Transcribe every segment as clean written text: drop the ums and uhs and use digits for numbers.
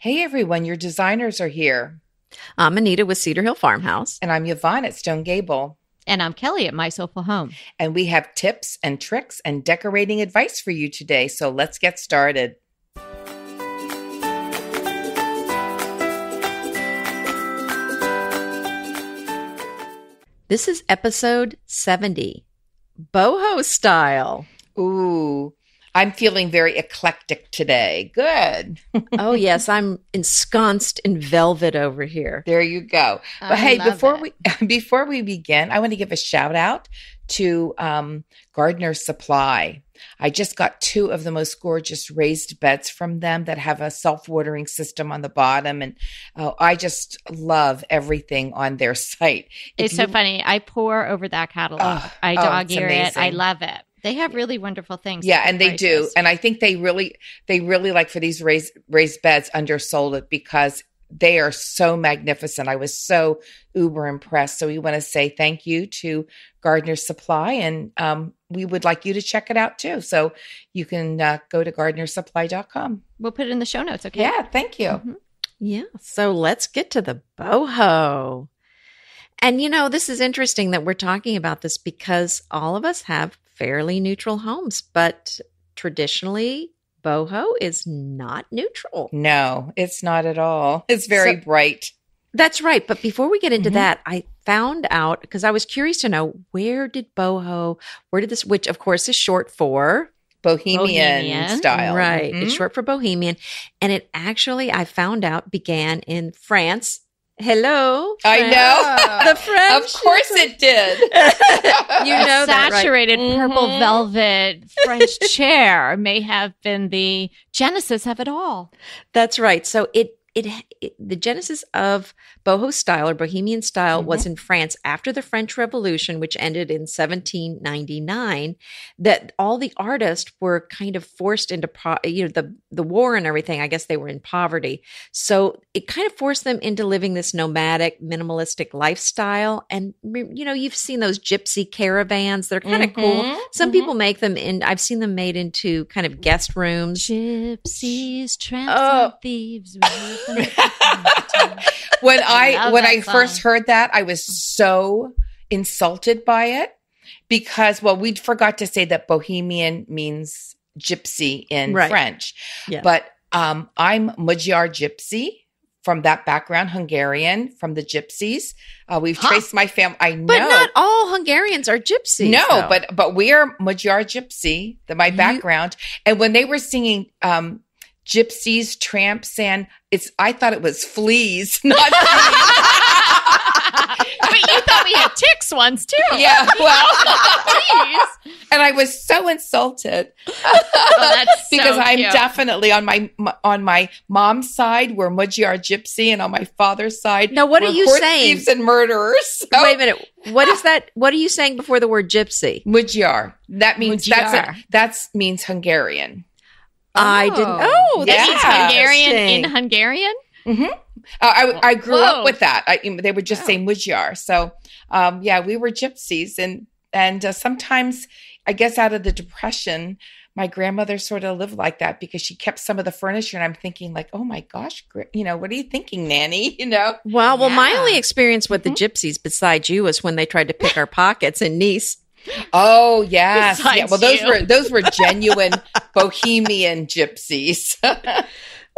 Hey everyone, your designers are here. I'm Anita with Cedar Hill Farmhouse. And I'm Yvonne at Stone Gable. And I'm Kelly at My Soulful Home. And we have tips and tricks and decorating advice for you today. So let's get started. This is episode 70, boho style. Ooh, I'm feeling very eclectic today. Good. Oh, yes. I'm ensconced in velvet over here. There you go. But hey, before we begin, I want to give a shout out to Gardener Supply. I just got 2 of the most gorgeous raised beds from them that have a self-watering system on the bottom. And I just love everything on their site. It's so funny. I pour over that catalog. I dog ear it. I love it. They have really wonderful things. Yeah, and they do. And I think they really like for these raised beds undersold it because they are so magnificent. I was so uber impressed. So we want to say thank you to Gardener Supply, and we would like you to check it out too. So you can go to gardenersupply.com. We'll put it in the show notes, okay? Yeah, thank you. Mm-hmm. Yeah, so let's get to the boho. And this is interesting that we're talking about this because all of us have fairly neutral homes, but traditionally boho is not neutral. No, it's not at all. It's very bright. That's right. But before we get into that, I found out because I was curious to know where did this, which of course is short for Bohemian style. Right. Mm-hmm. It's short for Bohemian. And it actually, I found out, began in France. Hello. I know. The French. Of course it did. You know that, right? Saturated purple velvet French chair may have been the genesis of it all. That's right. So the genesis of boho style or Bohemian style was in France after the French Revolution, which ended in 1799. That all the artists were kind of forced into the war and everything. I guess they were in poverty, so it kind of forced them into living this nomadic, minimalistic lifestyle. And you've seen those gypsy caravans; they're kind of cool. Some people make them I've seen them made into kind of guest rooms. Gypsies, tramps, and thieves. When I first heard that, I was so insulted by it because, we forgot to say that Bohemian means gypsy in French. Yeah. But I'm Magyar gypsy from that background, Hungarian from the gypsies. We've traced my family. I know. But not all Hungarians are gypsies. No, though. but we are Magyar gypsy, my background. And when they were singing gypsies, tramps, and I thought it was fleas, not fleas. But you thought we had ticks once too. Yeah, well, and I was so insulted. That's because so I'm cute. definitely on my mom's side we're Magyar gypsy, and on my father's side, now what are you horse saying? Thieves and murderers. So, wait a minute. What is that? What are you saying before the word gypsy? Magyar. That means Magyar. that means Hungarian. I didn't. Oh, that means Hungarian interesting. in Hungarian. Mm-hmm. I grew up with that. They would just say Magyar. So, we were gypsies, and sometimes, I guess, out of the Depression, my grandmother sort of lived like that because she kept some of the furniture, and I'm thinking, like, oh my gosh, what are you thinking, Nanny? Well, my only experience with the gypsies, besides you, was when they tried to pick our pockets in Nice. Oh yes, yeah. Well, Besides those were genuine Bohemian gypsies.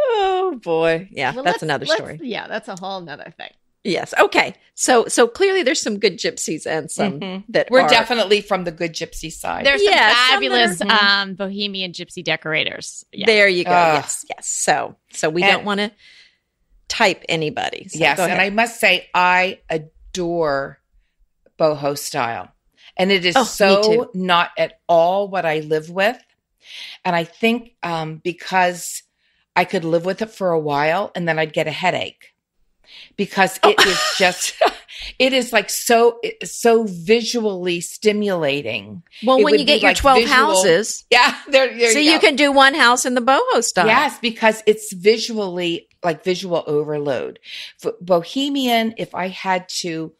Oh boy, yeah, Well, that's another story. Yeah, that's a whole nother thing. Yes, okay. So clearly, there's some good gypsies and some that we're are definitely from the good gypsy side. There's some Yeah, fabulous some that Bohemian gypsy decorators. Yeah. There you go. Yes. So we don't want to type anybody. So yes, go ahead. and I must say I adore boho style. And it is so not at all what I live with. And I think because I could live with it for a while and then I'd get a headache because it is just, it is like so visually stimulating. Well, when you get your 12 houses. Yeah. There so you you can do one house in the boho style. Yes, because it's visually like visual overload. For Bohemian, if I had to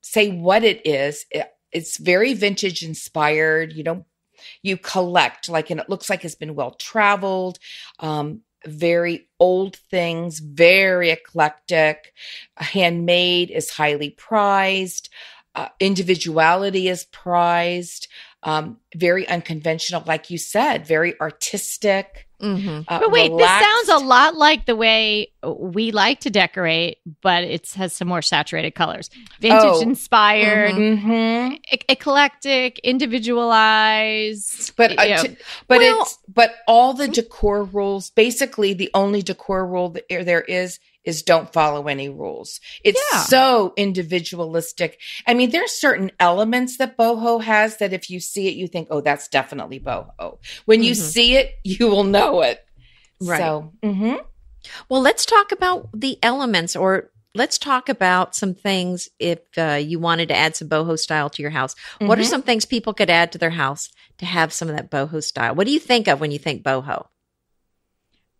say what it is, it's very vintage inspired. You collect and it looks like it's been well traveled. very old things, very eclectic. Handmade is highly prized. Individuality is prized. Very unconventional, like you said, very artistic. But wait, relaxed. this sounds a lot like the way we like to decorate, but it has some more saturated colors. Vintage inspired, eclectic, individualized. But all the decor rules, basically the only decor rule that there is don't follow any rules. It's so individualistic. I mean, there's certain elements that boho has that if you see it, you think, oh, that's definitely boho. When you see it, you will know it. Right. So, Well, let's talk about the elements, or let's talk about some things if you wanted to add some boho style to your house. What are some things people could add to their house to have some of that boho style? What do you think of when you think boho?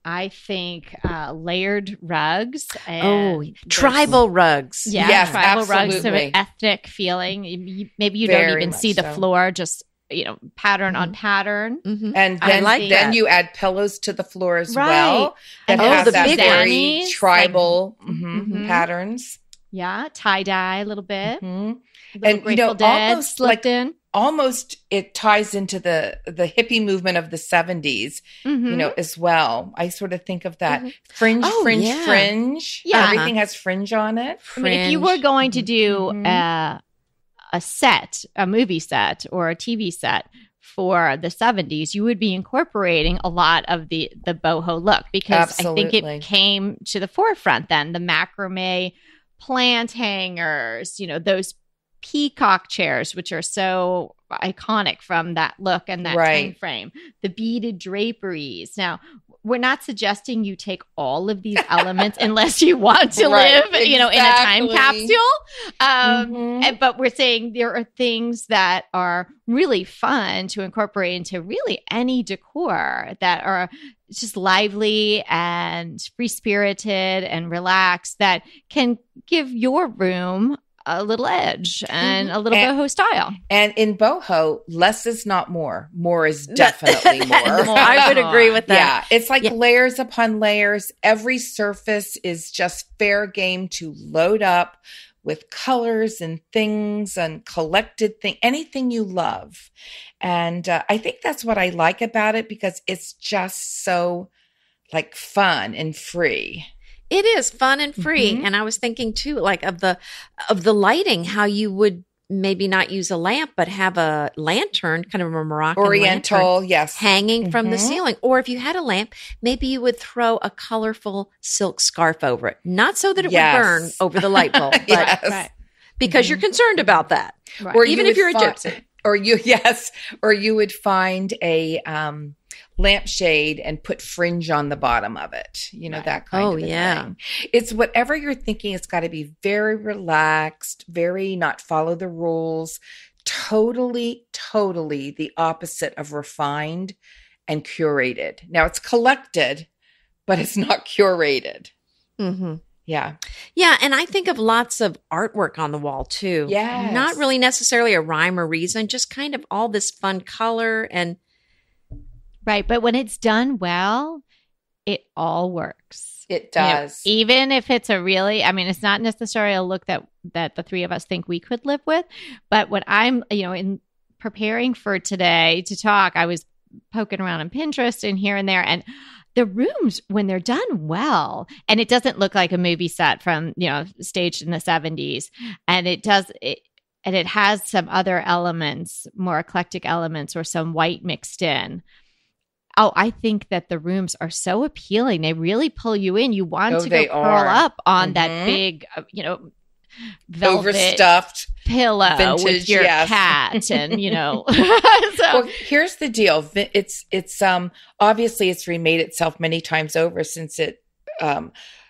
I think layered rugs. And tribal rugs. Yeah, yes, tribal absolutely. rugs, sort of ethnic feeling. Maybe you Very don't even see the much so. floor, just pattern on pattern. And then you add pillows to the floor as well. And that has the that big very ones. tribal patterns. Yeah, tie dye a little bit. And Grateful Dead almost slipped in. Almost it ties into the hippie movement of the 70s, as well. I sort of think of that fringe. Yeah. Everything has fringe on it. I mean, if you were going to do a movie set or a TV set for the 70s, you would be incorporating a lot of the boho look, because Absolutely. I think it came to the forefront then. The macrame plant hangers, those peacock chairs, which are so iconic from that look and that time frame, the beaded draperies. Now, we're not suggesting you take all of these elements unless you want to live, in a time capsule. But we're saying there are things that are really fun to incorporate into really any decor that are just lively and free-spirited and relaxed, that can give your room a little edge and a little boho style. And in boho, less is not more. More is definitely more. I would agree with that. Yeah. It's like layers upon layers. Every surface is just fair game to load up with colors and things and collected things, anything you love. And I think that's what I like about it, because it's just so like fun and free. It is fun and free. And I was thinking too, like of the lighting, how you would maybe not use a lamp, but have a lantern, kind of a Moroccan Oriental, lantern, hanging from the ceiling. Or if you had a lamp, maybe you would throw a colorful silk scarf over it. Not so that it would burn over the light bulb, but because you're concerned about that. Right. Or even if you're a gypsy. Or you would find a lampshade and put fringe on the bottom of it, that kind of a thing. It's whatever you're thinking. It's got to be very relaxed, very not follow the rules, totally the opposite of refined and curated. Now it's collected, but it's not curated. Yeah. Yeah. And I think of lots of artwork on the wall too. Yes. Not really necessarily a rhyme or reason, just kind of all this fun color and. Right. But when it's done well, it all works. It does. Even if it's it's not necessarily a look that the three of us think we could live with. But when I'm, in preparing for today to talk, I was poking around on Pinterest and here and there. And the rooms, when they're done well, and it doesn't look like a movie set from, staged in the 70s, and it has some other elements, more eclectic elements, or some white mixed in. Oh, I think that the rooms are so appealing. They really pull you in. You want to go curl up on that big, velvet overstuffed pillow vintage, with your cat, and So. Well, here's the deal. It's obviously it's remade itself many times over since it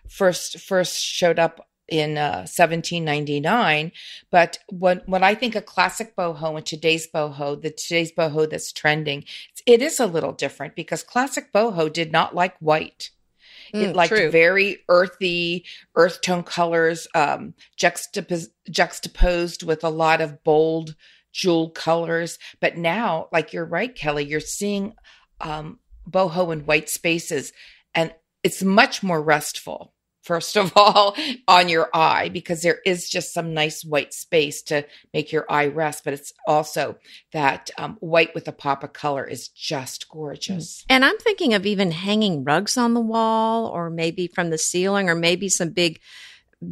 first showed up in 1799. But when I think of classic boho and today's boho that's trending, it is a little different, because classic boho did not like white. It liked very earthy, earth tone colors, juxtaposed with a lot of bold jewel colors. But now, like you're right, Kelly, you're seeing boho in white spaces. And it's much more restful, first of all, on your eye, because there is just some nice white space to make your eye rest. But it's also that white with a pop of color is just gorgeous. And I'm thinking of even hanging rugs on the wall, or maybe from the ceiling, or maybe some big,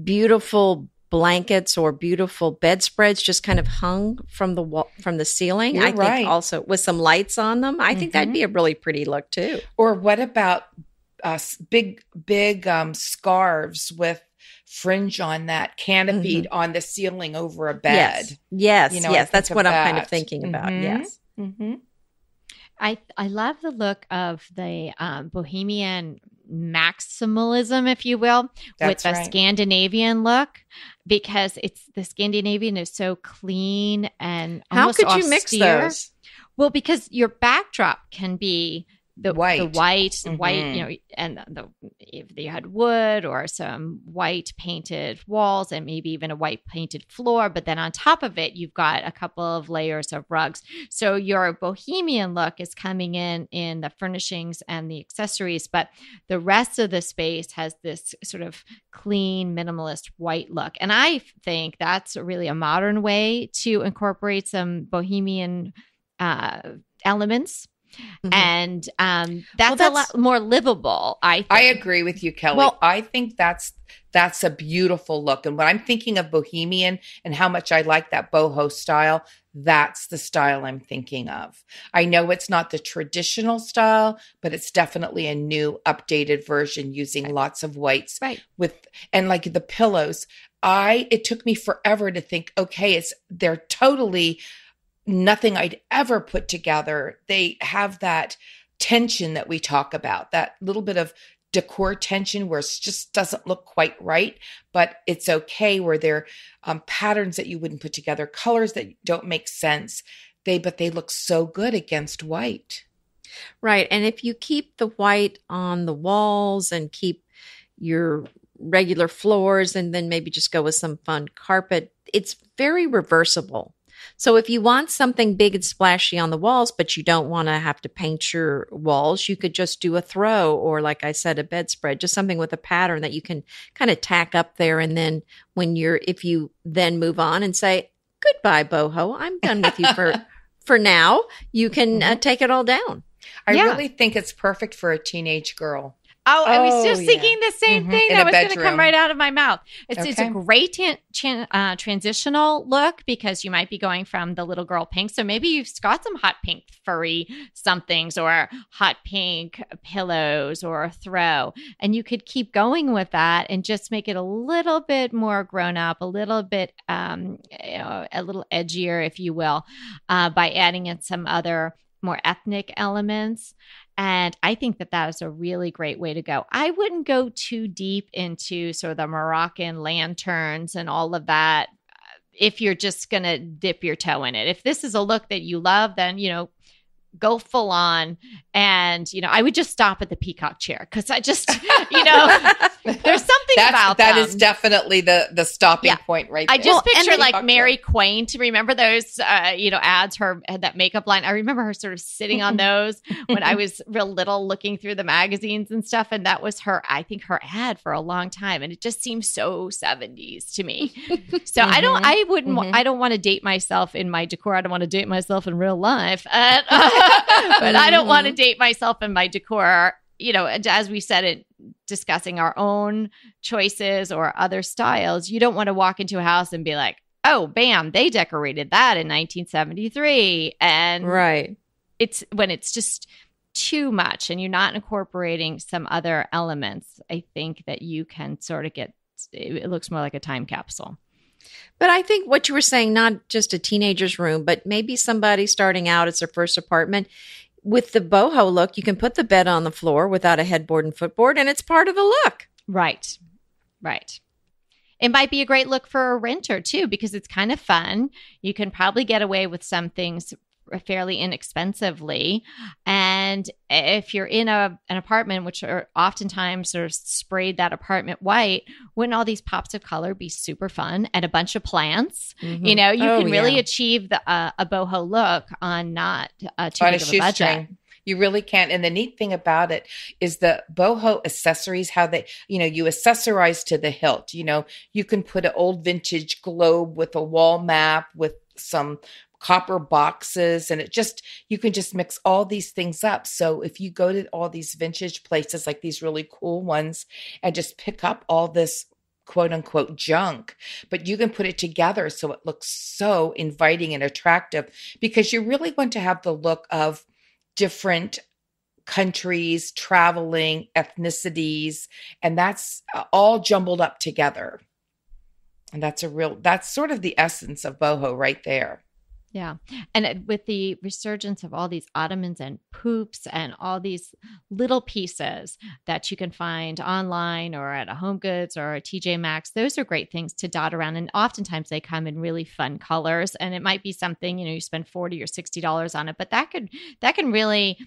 beautiful blankets or beautiful bedspreads just kind of hung from the wall, from the ceiling. You're I think right. Also with some lights on them. I think that'd be a really pretty look too. Or what about big scarves with fringe on that, canopied on the ceiling over a bed? Yes. You know, yes. That's what I'm kind of that. thinking about. Yes. Mm-hmm. I love the look of the bohemian maximalism, if you will, That's with the right. Scandinavian look, because it's the Scandinavian is so clean and How almost could austere. you mix those? Well, because your backdrop can be the White. white, you know, and if you had wood or some white painted walls and maybe even a white painted floor, but then on top of it, you've got a couple of layers of rugs. So your bohemian look is coming in the furnishings and the accessories, but the rest of the space has this sort of clean, minimalist white look. And I think that's really a modern way to incorporate some bohemian elements. And that's a lot more livable, I think. I agree with you, Kelly. Well, I think that's a beautiful look. And when I'm thinking of bohemian and how much I like that boho style, that's the style I'm thinking of. I know it's not the traditional style, but it's definitely a new, updated version using lots of whites. Right. And like the pillows, it took me forever to think, okay, they're totally nothing I'd ever put together. They have that tension that we talk about, that little bit of decor tension where it just doesn't look quite right, but it's okay, where they're patterns that you wouldn't put together, colors that don't make sense. But they look so good against white. Right. And if you keep the white on the walls and keep your regular floors and then maybe just go with some fun carpet, it's very reversible. So if you want something big and splashy on the walls, but you don't want to have to paint your walls, you could just do a throw, or like I said, a bedspread, just something with a pattern that you can kind of tack up there. And then if you then move on and say, goodbye, boho, I'm done with you for now, you can take it all down. I really think it's perfect for a teenage girl. Oh, I was just thinking the same thing. In That a was going to bedroom. come right out of my mouth. It's Okay. a great transitional look, because you might be going from the little girl pink. So maybe you've got some hot pink furry somethings or hot pink pillows or a throw. And you could keep going with that and just make it a little bit more grown up, a little bit, a little edgier, if you will, by adding in some other more ethnic elements. And I think that is a really great way to go. I wouldn't go too deep into sort of the Moroccan lanterns and all of that if you're just going to dip your toe in it. If this is a look that you love, then, go full on. And, I would just stop at the peacock chair, because I just, there's something about that them. is definitely the stopping point right there. I just picture like peacock Mary Quain. To remember those, ads, had that makeup line. I remember her sort of sitting on those when I was real little, looking through the magazines and stuff. And that was her ad for a long time. And it just seems so 70s to me. So I don't want to date myself in my decor. I don't want to date myself in real life. But I don't want to date myself in my decor. As we said it, discussing our own choices or other styles, you don't want to walk into a house and be like, oh, bam, they decorated that in 1973. And right. It's when it's just too much and you're not incorporating some other elements, I think that you can sort of it looks more like a time capsule. But I think what you were saying, not just a teenager's room, but maybe somebody starting out, it's their first apartment. With the boho look, you can put the bed on the floor without a headboard and footboard, and it's part of the look. Right. It might be a great look for a renter, too, because it's kind of fun. You can probably get away with some things fairly inexpensively. And if you're in an apartment, which are oftentimes sort of sprayed that apartment white, wouldn't all these pops of color be super fun? And a bunch of plants, you can really achieve a boho look on not too big of a budget. You really can. And the neat thing about it is the boho accessories, how they, you accessorize to the hilt. You can put an old vintage globe with a wall map with some copper boxes, and you can just mix all these things up. So if you go to all these vintage places, like these really cool ones, and just pick up all this quote unquote junk, but you can put it together so it looks so inviting and attractive, because you really want to have the look of different countries, traveling, ethnicities, and that's all jumbled up together. And that's sort of the essence of boho right there. Yeah. And with the resurgence of all these ottomans and poops and all these little pieces that you can find online or at a Home Goods or a TJ Maxx, those are great things to dot around. And oftentimes they come in really fun colors, and it might be something, you spend $40 or $60 on it, but that can really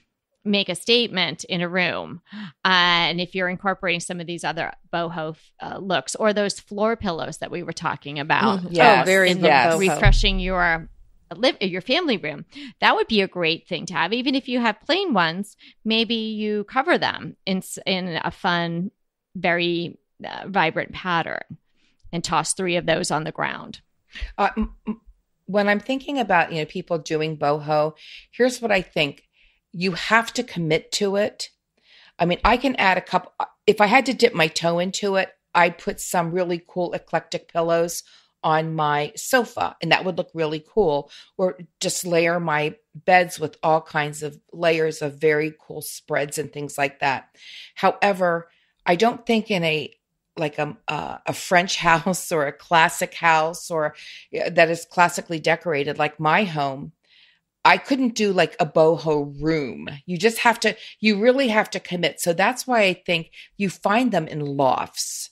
make a statement in a room. And if you're incorporating some of these other boho looks, or those floor pillows that we were talking about, refreshing your family room, that would be a great thing to have. Even if you have plain ones, maybe you cover them in a fun, very vibrant pattern and toss 3 of those on the ground. When I'm thinking about, people doing boho, here's what I think. You have to commit to it. I mean, I can add a couple. If I had to dip my toe into it, I'd put some really cool eclectic pillows on my sofa, and that would look really cool. Or just layer my beds with all kinds of layers of very cool spreads and things like that. However, I don't think in a French house or a classic house or that is classically decorated like my home, I couldn't do like a boho room. You really have to commit. So that's why I think you find them in lofts.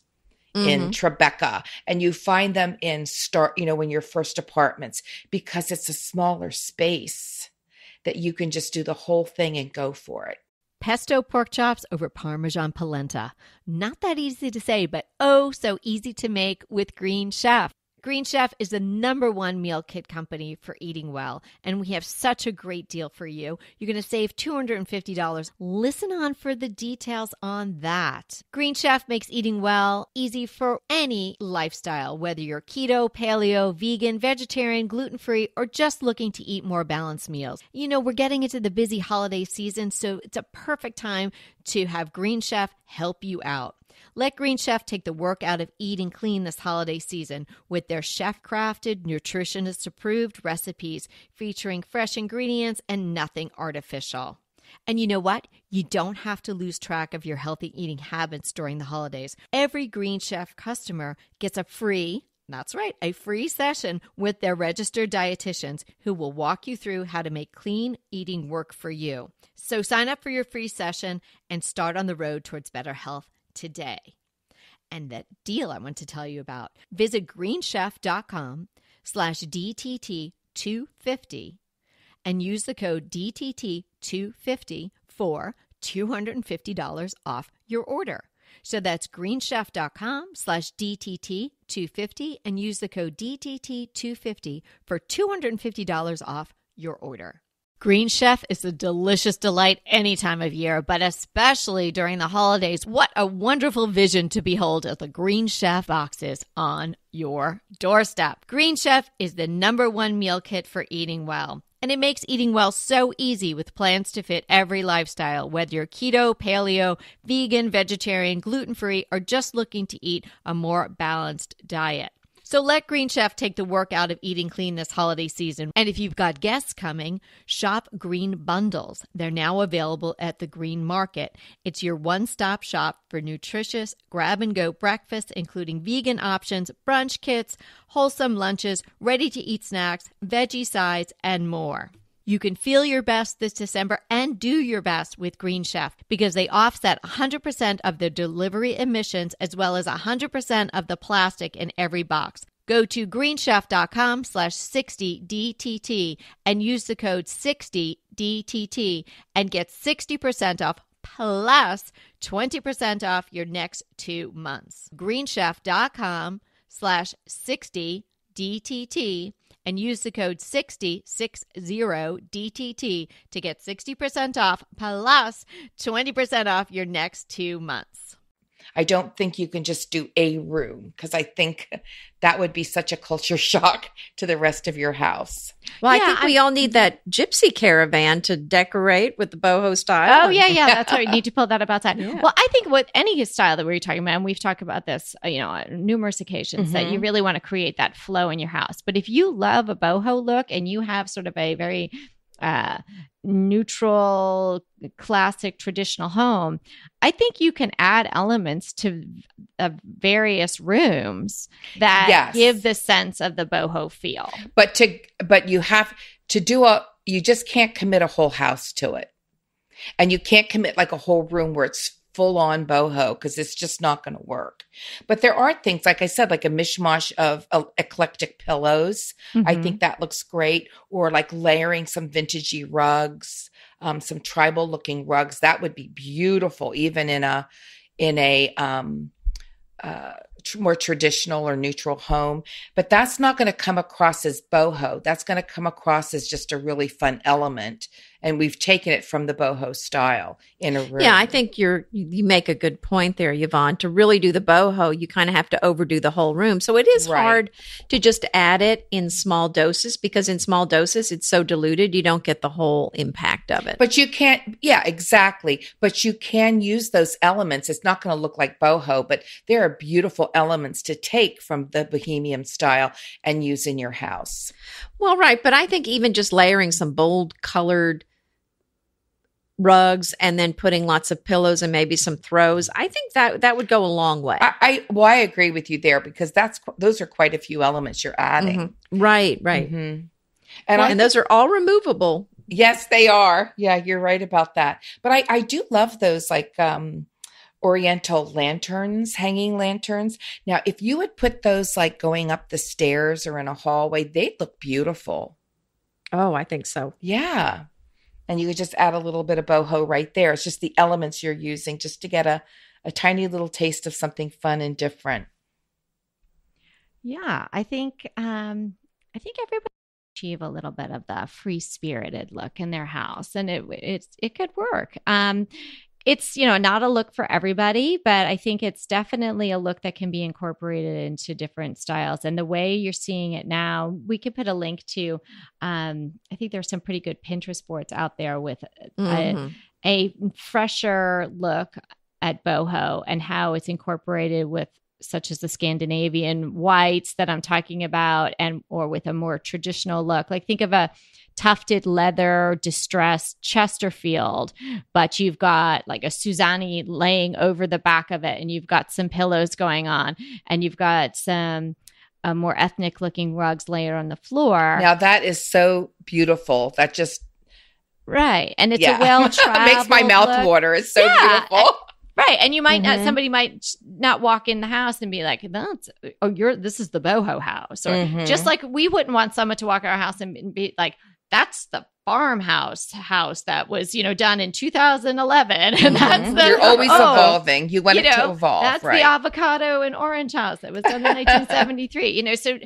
In Tribeca, and you find them in when your first apartments, because it's a smaller space that you can just do the whole thing and go for it. Pesto pork chops over Parmesan polenta. Not that easy to say, but oh, so easy to make with Green Chef. Green Chef is the #1 meal kit company for eating well, and we have such a great deal for you. You're going to save $250. Listen on for the details on that. Green Chef makes eating well easy for any lifestyle, whether you're keto, paleo, vegan, vegetarian, gluten-free, or just looking to eat more balanced meals. We're getting into the busy holiday season, so it's a perfect time to have Green Chef help you out. Let Green Chef take the work out of eating clean this holiday season with their chef-crafted, nutritionist-approved recipes featuring fresh ingredients and nothing artificial. And you know what? You don't have to lose track of your healthy eating habits during the holidays. Every Green Chef customer gets a free session with their registered dietitians who will walk you through how to make clean eating work for you. So sign up for your free session and start on the road towards better health today. And that deal I want to tell you about, visit greenchef.com/DTT250 and use the code DTT250 for $250 off your order. So that's greenchef.com/DTT250 and use the code DTT250 for $250 off your order. Green Chef is a delicious delight any time of year, but especially during the holidays. What a wonderful vision to behold as the Green Chef boxes on your doorstep. Green Chef is the #1 meal kit for eating well. And it makes eating well so easy with plans to fit every lifestyle, whether you're keto, paleo, vegan, vegetarian, gluten-free, or just looking to eat a more balanced diet. So let Green Chef take the work out of eating clean this holiday season. And if you've got guests coming, shop Green Bundles. They're now available at the Green Market. It's your one-stop shop for nutritious grab-and-go breakfasts, including vegan options, brunch kits, wholesome lunches, ready-to-eat snacks, veggie sides, and more. You can feel your best this December and do your best with Green Chef because they offset 100% of the delivery emissions as well as 100% of the plastic in every box. Go to greenchef.com/60DTT and use the code 60DTT and get 60% off plus 20% off your next 2 months. greenchef.com/60DTT and use the code 60DTT to get 60% off plus 20% off your next 2 months. I don't think you can just do a room because I think that would be such a culture shock to the rest of your house. Well, yeah, I think we all need that gypsy caravan to decorate with the boho style. Oh, yeah. That's right. You need to pull that up outside. Yeah. Well, I think with any style that we're talking about, and we've talked about this, on numerous occasions, that you really want to create that flow in your house. But if you love a boho look and you have sort of a very neutral, classic, traditional home, I think you can add elements to various rooms that give the sense of the boho feel. But you have to you just can't commit a whole house to it. And you can't commit like a whole room where it's full on boho because it's just not going to work. But there are things, like I said, like a mishmash of eclectic pillows. I think that looks great. Or like layering some vintagey rugs, some tribal looking rugs. That would be beautiful, even in a more traditional or neutral home. But that's not going to come across as boho. That's going to come across as just a really fun element. And we've taken it from the boho style in a room. Yeah, I think you make a good point there, Yvonne. To really do the boho, you kind of have to overdo the whole room. So it is hard to just add it in small doses, because in small doses, it's so diluted, you don't get the whole impact of it. But you can't, exactly. But you can use those elements. It's not going to look like boho, but there are beautiful elements to take from the bohemian style and use in your house. Well, right. But I think even just layering some bold colored rugs and then putting lots of pillows and maybe some throws, I think that would go a long way. I agree with you there, because those are quite a few elements you're adding. Right. And those are all removable. Yes, they are. Yeah, you're right about that. But I do love those like Oriental lanterns, hanging lanterns. Now, if you would put those like going up the stairs or in a hallway, they'd look beautiful. Oh, I think so. Yeah. And you could just add a little bit of boho right there. It's just the elements you're using just to get a tiny little taste of something fun and different. Yeah, I think everybody achieve a little bit of the free-spirited look in their house, and it could work. It's, not a look for everybody, but I think it's definitely a look that can be incorporated into different styles. And the way you're seeing it now, we could put a link to, I think there's some pretty good Pinterest boards out there with a fresher look at boho and how it's incorporated with such as the Scandinavian whites that I'm talking about, or with a more traditional look. Like think of a tufted leather distressed Chesterfield, but you've got like a Suzanne laying over the back of it, and you've got some pillows going on, and you've got some more ethnic looking rugs layered on the floor. Now that is so beautiful. That just right, and it's a well-traveled makes my mouth water. It's so beautiful. Right. And you might not, somebody might not walk in the house and be like, this is the boho house. Or just like we wouldn't want someone to walk in our house and be like, that's the farmhouse house that was, done in 2011. And that's you're always evolving. You want it to evolve. That's the avocado and orange house that was done in 1973. So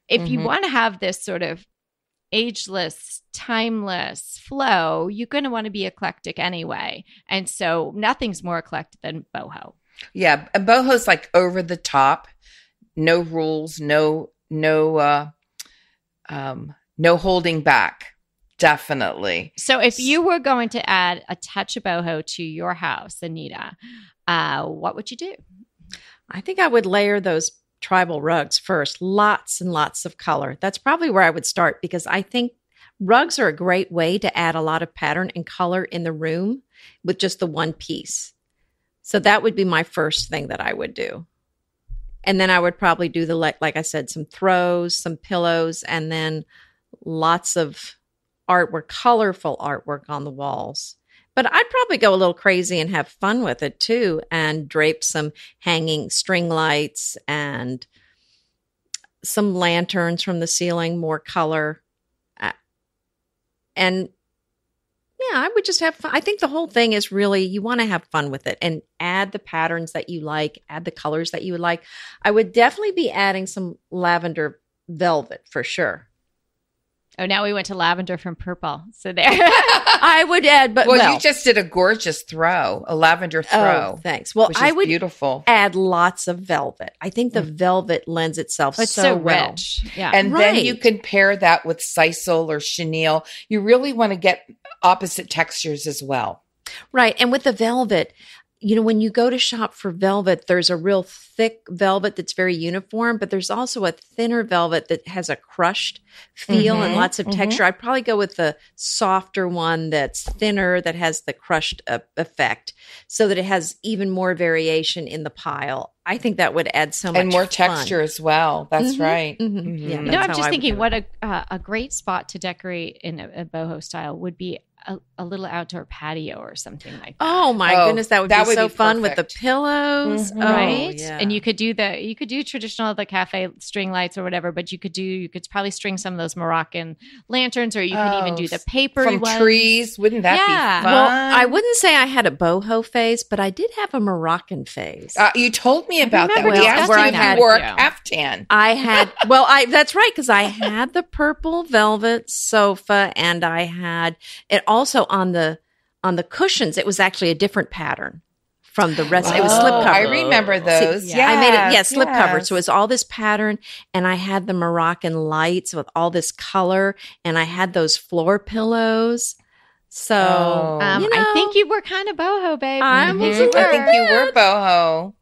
if you want to have this sort of ageless, timeless flow, you're going to want to be eclectic anyway. And so nothing's more eclectic than boho. Yeah. And boho's like over the top, no rules, no holding back. Definitely. So if you were going to add a touch of boho to your house, Anita, what would you do? I think I would layer those tribal rugs first. Lots and lots of color. That's probably where I would start, because I think rugs are a great way to add a lot of pattern and color in the room with just the one piece. So that would be my first thing that I would do. And then I would probably do like I said, some throws, some pillows, and then lots of artwork, colorful artwork on the walls. But I'd probably go a little crazy and have fun with it too, and drape some hanging string lights and some lanterns from the ceiling, more color. And yeah, I would just have fun. I think the whole thing is really, you want to have fun with it and add the patterns that you like, add the colors that you would like. I would definitely be adding some lavender velvet for sure. Oh, now we went to lavender from purple. So there. I would add, but well, you just did a gorgeous throw, a lavender throw. Oh, thanks. Well, which I is would beautiful. add lots of velvet. I think the velvet lends itself so well. Rich. Yeah. And then you can pair that with sisal or chenille. You really want to get opposite textures as well. Right. And with the velvet, when you go to shop for velvet, there's a real thick velvet that's very uniform, but there's also a thinner velvet that has a crushed feel and lots of texture. I'd probably go with the softer one that's thinner, that has the crushed effect, so that it has even more variation in the pile. I think that would add so much and more fun. Texture as well. That's right. Yeah, I'm just thinking what a great spot to decorate in a boho style would be a little outdoor patio or something like that. Oh my goodness, that would be so fun with the pillows, right? Yeah. And you could do traditional the cafe string lights or whatever, but you could probably string some of those Moroccan lanterns, or you could even do the paper from ones. trees. Wouldn't that be fun? Well, I wouldn't say I had a boho phase, but I did have a Moroccan phase. You told me about that. Well, where I wore a caftan. I had that's right, because I had the purple velvet sofa, and I had it also on the cushions. It was actually a different pattern from the rest. It was slip cover. I remember those. Yeah, I made it. Slip cover. So it was all this pattern, and I had the Moroccan lights with all this color, and I had those floor pillows. So I think you were kind of boho, babe. I think you were boho.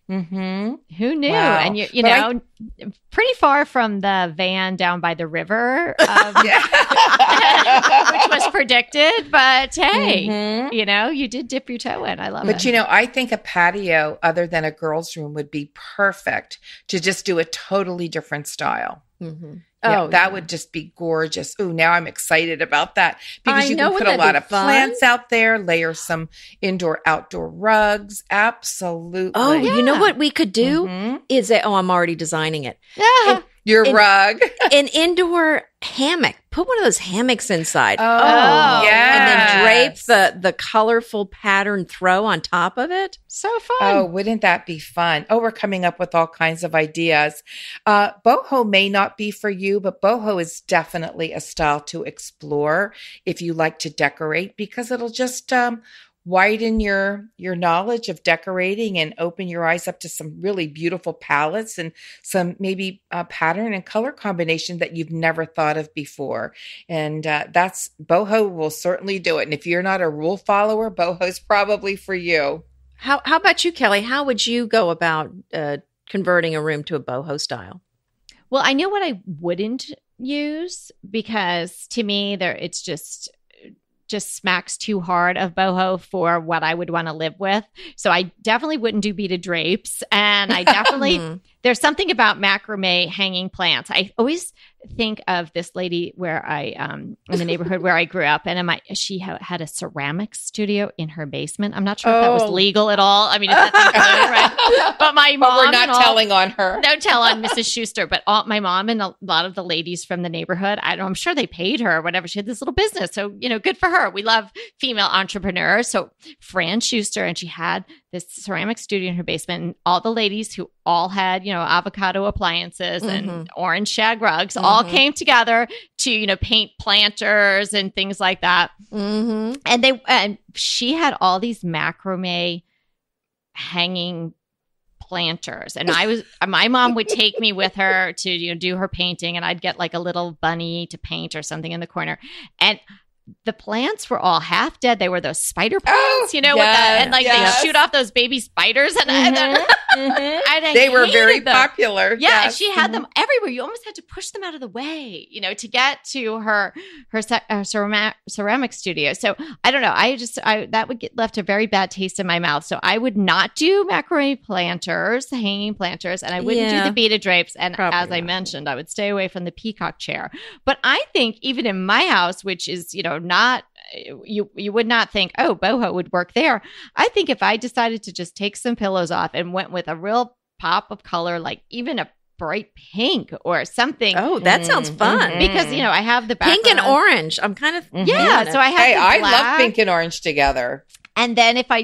Mm-hmm. Who knew? Wow. And you know, pretty far from the van down by the river, which was predicted. But hey, you did dip your toe in. I love it. But I think a patio other than a girl's room would be perfect to just do a totally different style. Mm-hmm. That would just be gorgeous. Ooh, now I'm excited about that because you can put a lot of plants out there, layer some indoor-outdoor rugs. Absolutely. Oh, you know what we could do is I'm already designing it. Yeah. Your rug. An indoor hammock. Put one of those hammocks inside. Oh, yeah. And then drape the colorful pattern throw on top of it. So fun. Oh, wouldn't that be fun? Oh, we're coming up with all kinds of ideas. Boho may not be for you, but boho is definitely a style to explore if you like to decorate, because it'll just widen your knowledge of decorating and open your eyes up to some really beautiful palettes and some maybe pattern and color combination that you've never thought of before. And that's boho will certainly do it. And if you're not a rule follower, boho's probably for you. How about you, Kelly? How would you go about converting a room to a boho style? Well, I know what I wouldn't use, because to me it's just smacks too hard of boho for what I would want to live with. So I definitely wouldn't do beaded drapes. And I definitely, there's something about macrame hanging plants. I always think of this lady where in the neighborhood where I grew up, and she had a ceramics studio in her basement. I'm not sure if that was legal at all. I mean, if that's right? But my mom, we're not telling on her. No tell on Mrs. Schuster. But my mom and a lot of the ladies from the neighborhood, I'm sure they paid her or whatever. She had this little business, so good for her. We love female entrepreneurs. So Fran Schuster, and she had this ceramic studio in her basement, and all the ladies who all had avocado appliances and orange shag rugs all came together to paint planters and things like that. And she had all these macrame hanging planters, and my mom would take me with her to do her painting, and I'd get like a little bunny to paint or something in the corner, and the plants were all half dead. They were those spider plants, with they shoot off those baby spiders, and they were very popular. Yeah, and she had them everywhere. You almost had to push them out of the way, to get to her ceramic studio. So I don't know. That would get left a very bad taste in my mouth. So I would not do macrame planters, hanging planters, and I wouldn't do the beaded drapes. And as I mentioned, I would stay away from the peacock chair. But I think even in my house, which is not, you would not think, oh, boho would work there. I think if I decided to just take some pillows off and went with a real pop of color, like even a bright pink or something. Oh, that sounds fun. Because, I have the background. Pink and orange. I'm kind of, so I have I love pink and orange together. And then if I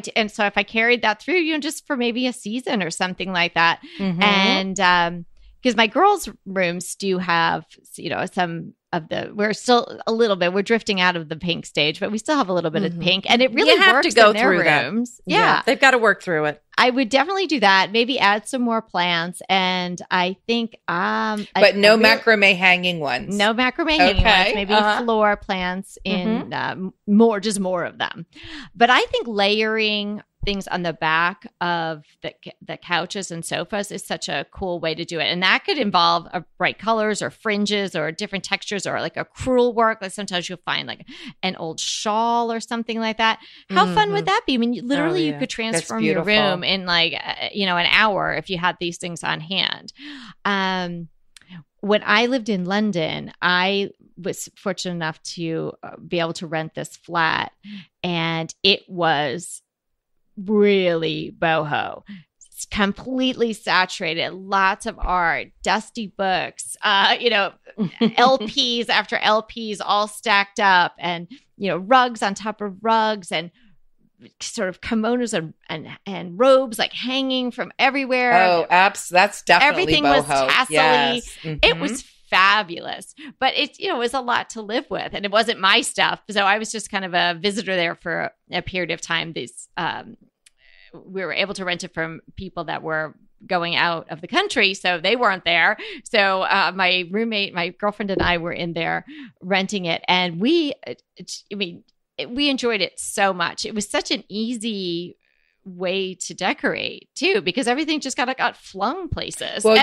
carried that through, just for maybe a season or something like that. And, because my girls' rooms do have, some of we're still a little bit, we're drifting out of the pink stage, but we still have a little bit of pink, and it really works to go in their through rooms. That. Yeah. They've got to work through it. I would definitely do that. Maybe add some more plants. And I think, but no macrame hanging ones. No macrame hanging ones. Maybe floor plants in more of them. But I think layering things on the back of the couches and sofas is such a cool way to do it. And that could involve bright colors or fringes or different textures or like acrylic work. Like sometimes you'll find like an old shawl or something like that. How fun would that be? I mean, literally you could transform your room in like, an hour if you had these things on hand. When I lived in London, I was fortunate enough to be able to rent this flat, and it was really boho. It's completely saturated, lots of art, dusty books, LPs after LPs all stacked up, and rugs on top of rugs, and sort of kimonos and robes like hanging from everywhere. Oh, that's definitely everything boho. Was tassel-y. Yes. It was fabulous, but it was a lot to live with, and it wasn't my stuff. So I was just kind of a visitor there for a period of time. We were able to rent it from people that were going out of the country, so they weren't there. So my roommate, my girlfriend, and I were in there renting it, and we enjoyed it so much. It was such an easy way to decorate too, because everything just got flung places. Well,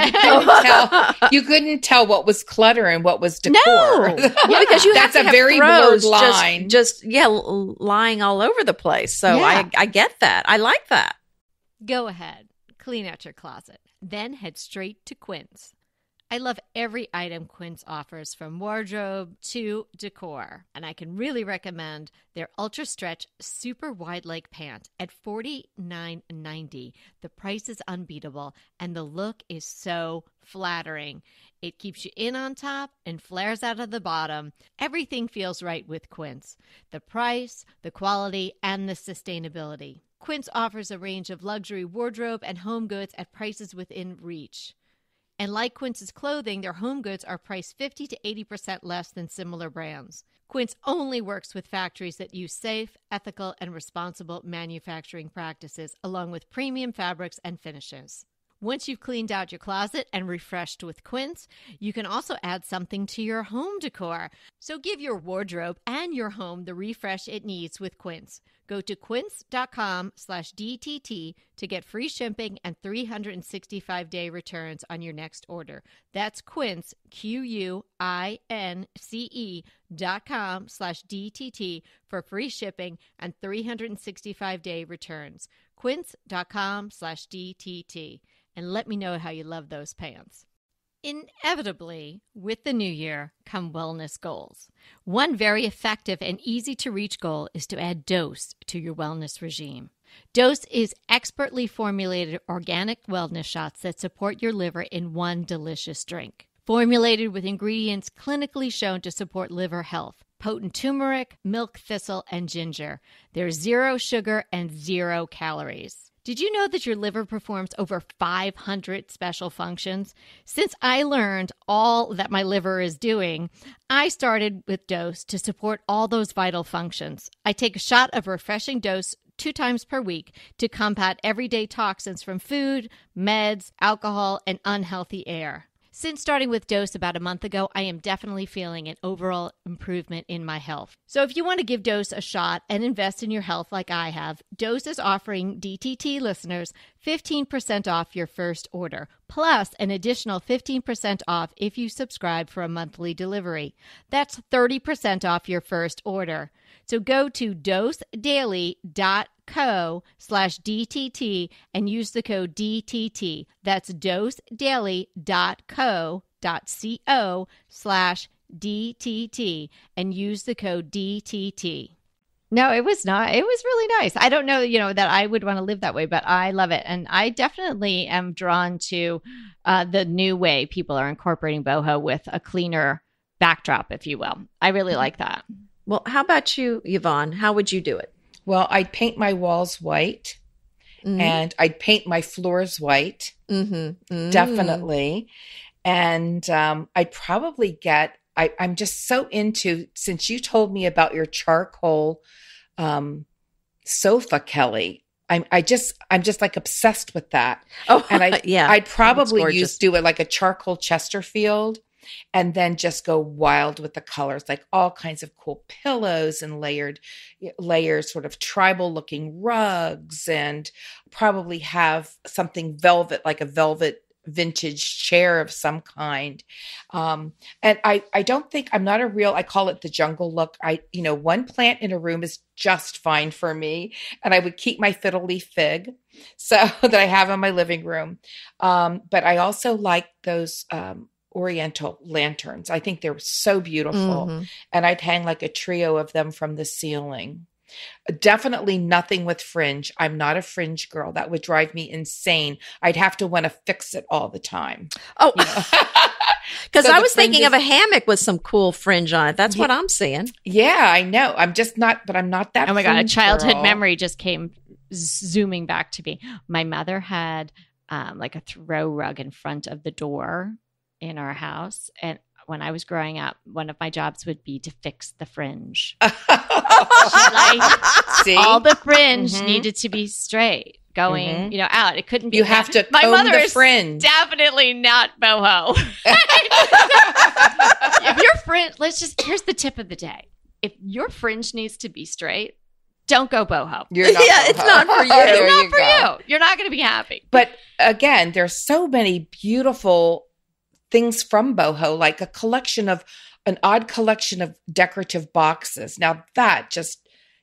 you couldn't tell what was clutter and what was decor. No, because that's a very blurred line. Just lying all over the place. So I get that. I like that. Go ahead, clean out your closet, then head straight to Quince. I love every item Quince offers, from wardrobe to decor. And I can really recommend their Ultra Stretch Super Wide Leg Pant at $49.90. The price is unbeatable, and the look is so flattering. It keeps you in on top and flares out of the bottom. Everything feels right with Quince. The price, the quality, and the sustainability. Quince offers a range of luxury wardrobe and home goods at prices within reach. And like Quince's clothing, their home goods are priced 50 to 80% less than similar brands. Quince only works with factories that use safe, ethical, and responsible manufacturing practices, along with premium fabrics and finishes. Once you've cleaned out your closet and refreshed with Quince, you can also add something to your home decor. So give your wardrobe and your home the refresh it needs with Quince. Go to quince.com/DTT to get free shipping and 365-day returns on your next order. That's Quince, QUINCE.com/DTT for free shipping and 365-day returns. Quince.com/DTT. And let me know how you love those pants. Inevitably, with the new year come wellness goals. One very effective and easy-to-reach goal is to add Dose to your wellness regime. Dose is expertly formulated organic wellness shots that support your liver in one delicious drink. Formulated with ingredients clinically shown to support liver health. Potent turmeric, milk thistle, and ginger. There's 0 sugar and 0 calories. Did you know that your liver performs over 500 special functions? Since I learned all that my liver is doing, I started with Dose to support all those vital functions. I take a shot of refreshing Dose 2 times per week to combat everyday toxins from food, meds, alcohol, and unhealthy air. Since starting with Dose about a month ago, I am definitely feeling an overall improvement in my health. So if you want to give Dose a shot and invest in your health like I have, Dose is offering DTT listeners 15% off your first order, plus an additional 15% off if you subscribe for a monthly delivery. That's 30% off your first order. So go to dosedaily.co/DTT and use the code DTT. That's dosedaily.co.co/DTT and use the code DTT. No, it was not. It was really nice. I don't know, that I would want to live that way, but I love it. And I definitely am drawn to the new way people are incorporating boho with a cleaner backdrop, if you will. I really like that. Well, how about you, Yvonne? How would you do it? Well, I'd paint my walls white, and I'd paint my floors white, definitely. And I'd probably get, I'm just so into, since you told me about your charcoal sofa, Kelly, I'm just like obsessed with that. Oh, and I'd probably do it like a charcoal Chesterfield, and then just go wild with the colors, like all kinds of cool pillows and layers, sort of tribal looking rugs, and probably have something velvet, like a velvet vintage chair of some kind. And I don't think, I'm not I call it the jungle look. One plant in a room is just fine for me. And I would keep my fiddle leaf fig that I have in my living room. But I also like those, Oriental lanterns. I think they're so beautiful. Mm-hmm. And I'd hang like a trio of them from the ceiling. Definitely nothing with fringe. I'm not a fringe girl. That would drive me insane. I'd have to want to fix it all the time. Oh, because I was thinking of a hammock with some cool fringe on it. That's what I'm seeing. Yeah, I know. I'm not that. Oh my God. A childhood memory just came zooming back to me. My mother had like a throw rug in front of the door in our house. And when I was growing up, one of my jobs would be to fix the fringe. All the fringe needed to be straight going, out. It couldn't be. You have to my mother the fringe. Is definitely not boho. If your fringe, here's the tip of the day. If your fringe needs to be straight, don't go boho. You're not boho. It's not for you. It's not for you. You're not going to be happy. But again, there's so many beautiful things from boho, like an odd collection of decorative boxes. Now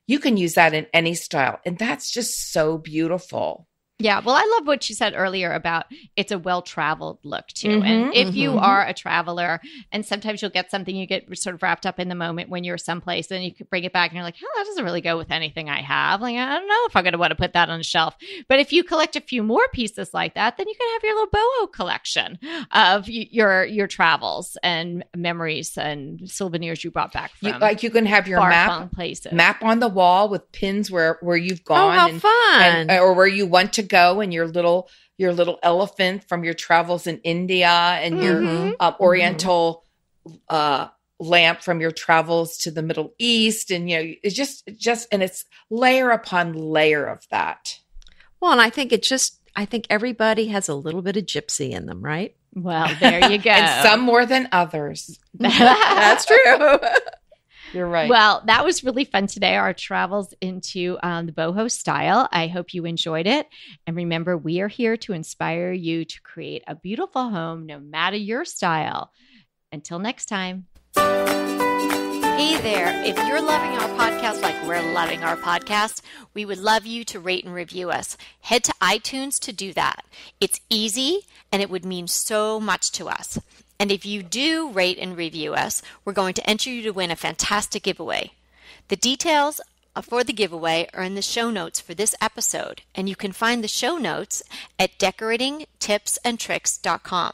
you can use that in any style. And that's just so beautiful. Yeah. Well, I love what you said earlier about it's a well-traveled look too. And if you are a traveler, and sometimes you'll get something, you get sort of wrapped up in the moment when you're someplace, and you can bring it back and you're like, oh, that doesn't really go with anything I have. Like, I don't know if I'm going to want to put that on a shelf. But if you collect a few more pieces like that, then you can have your little boho collection of your travels and memories and souvenirs you brought back from. You can have your map on the wall with pins where you've gone. Oh, how fun. Or where you want to go, and your little elephant from your travels in India, and your Oriental lamp from your travels to the Middle East, and it's just and it's layer upon layer of that. Well, and I think everybody has a little bit of gypsy in them, right? Well, there you go. And some more than others. That's true. You're right. Well, that was really fun today, our travels into the boho style. I hope you enjoyed it. And remember, we are here to inspire you to create a beautiful home, no matter your style. Until next time. Hey there. If you're loving our podcast like we're loving our podcast, we would love you to rate and review us. Head to iTunes to do that. It's easy, and it would mean so much to us. And if you do rate and review us, we're going to enter you to win a fantastic giveaway. The details for the giveaway are in the show notes for this episode, and you can find the show notes at decoratingtipsandtricks.com.